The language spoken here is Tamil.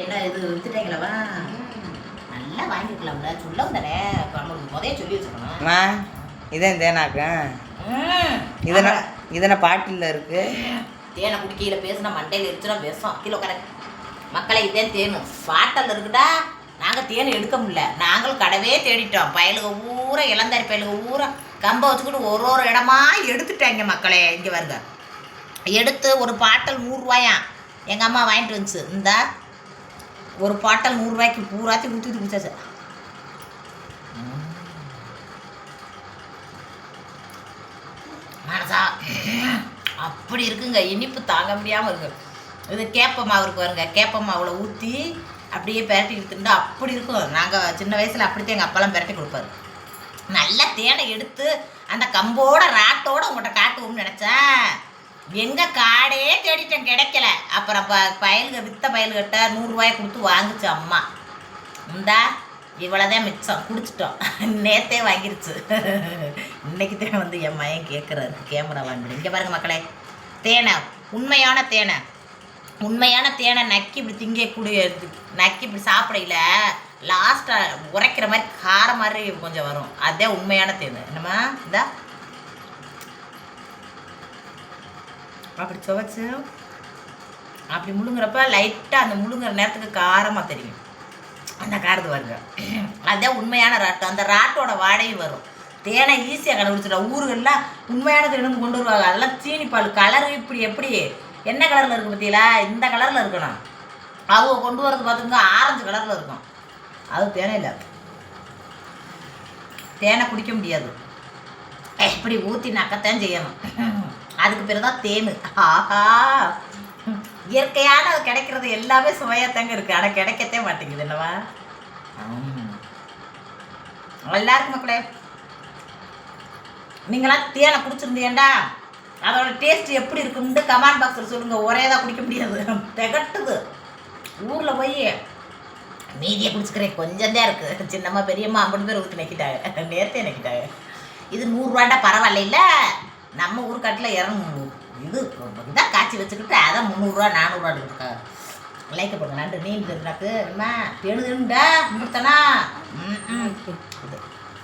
என்ன இது வித்துட்டீங்களா? நல்லா வாங்கிருக்கலாம்ல, சொல்ல தானே முதல்ல சொல்லி வச்சுக்கணும். இதான் தேனாக்கா, இதன பாட்டில் இருக்கு. தேனை குடிக்கையில பேசுனா மண்டையில் எடுத்துனா பேசும் கிலோ கணக்கு. மக்களை இதே தேனு பாட்டில் இருக்குடா. நாங்கள் தேன் எடுக்க முடியல, நாங்களும் கடவே தேடிட்டோம். பயலுக ஊரா இளந்தாரி பயலுக ஊரா கம்பை வச்சுக்கிட்டு ஒரு இடமா எடுத்துட்டாங்க. மக்களே இங்கே வருங்க, எடுத்து ஒரு பாட்டல் 100 ரூபாயா எங்கள் அம்மா வாங்கிட்டு வந்துச்சு. இந்த ஒரு பாட்டல் 100 ரூபாய்க்கு பூராத்தி ஊற்றி குடிச்சாச்சு. மனசா அப்படி இருக்குங்க, இனிப்பு தாங்க முடியாமல் இருக்கு. இது கேப்ப மாவு இருக்கு வருங்க, கேப்ப மாவில் ஊற்றி அப்படியே பெரட்டி எடுத்துட்டா அப்படி இருக்கும். நாங்கள் சின்ன வயசில் அப்படித்தான் எங்கள் அப்பெல்லாம் பெரட்டி கொடுப்பாரு. நல்லா தேனை எடுத்து அந்த கம்போட ராட்டோட உங்கள்கிட்ட காட்டுவோம்னு நினச்சேன். எங்கள் காடே தேடிட்டேன், கிடைக்கல. அப்புறம் பயலுக வித்த பயல்கிட்ட 100 ரூபாயை கொடுத்து வாங்குச்சு அம்மா. இந்தா இவ்வளோதான் மிச்சம், குடிச்சிட்டோம். நேற்றே வாங்கிருச்சு. இன்னைக்கு தேனை வந்து என் மயன் கேட்குறாரு, கேமரா வாங்கிடு. இங்கே பாருங்க மக்களே, தேனை உண்மையான தேனை, உண்மையான தேனை நக்கி இப்படி திங்கக்கூடிய நக்கி இப்படி சாப்பிடையில லாஸ்ட்டாக உரைக்கிற மாதிரி கார மாதிரி கொஞ்சம் வரும். அதே உண்மையான தேனை. என்னம்மா இந்தா அப்படி துவைச்சு அப்படி முழுங்குறப்ப லைட்டாக அந்த முழுங்குற நேரத்துக்கு காரமாக தெரியும். அந்த காரத்து வருங்க, அதுதான் உண்மையான ராட்டு. அந்த ராட்டோட வாடையும் வரும். தேனை ஈஸியாக கண்டுபிடிச்சிடும். ஊருகள்லாம் உண்மையான தேனும் கொண்டு வருவாங்க. அதெல்லாம் சீனிப்பால் கலரு இப்படி எப்படி என்ன கலரில் இருக்குது பார்த்தீங்களா? இந்த கலரில் இருக்கணும். அவங்க கொண்டு வரது பார்த்துங்க ஆரஞ்சு கலரில் இருக்கும். அது தேனை இல்லை, தேனை குடிக்க முடியாது. இப்படி ஊற்றி நக்கத்தான் செய்யணும். அதுக்கு பேர் தான் தேனு. ஆஹா, இயற்கையான கிடைக்கிறது எல்லாமே சுவையாத்தாங்க இருக்குது. ஆனால் கிடைக்கத்தே மாட்டேங்குது. என்னவா எல்லாருக்கும் மக்களே, நீங்களாம் தேனை குடிச்சிருந்தீங்கடா, அதோட டேஸ்ட் எப்படி இருக்குன்னு கமெண்ட் பாக்ஸில் சொல்லுங்கள். ஒரே தான் குடிக்க முடியாது, திகட்டுது. ஊரில் போய் மீதியை குடிச்சுக்கிறேன், கொஞ்சம் தான் இருக்குது. சின்னம்மா பெரியம்மா 50 பேர் ஊற்றி நக்கிட்டாங்க, நேரத்தே நக்கிட்டாங்க. இது 100 ரூபாண்டா பரவாயில்ல. இல்லை நம்ம ஊருக்காட்டில் 200 இது இதான் காய்ச்சி வச்சுக்கிட்டு அதை 300 ரூபா 400 ரூபா இருக்கா. லைக்க போடுங்க. நன்றி. நீ தெரிஞ்சாக்கு என்ன தேடுதுண்டா முடித்தனா இது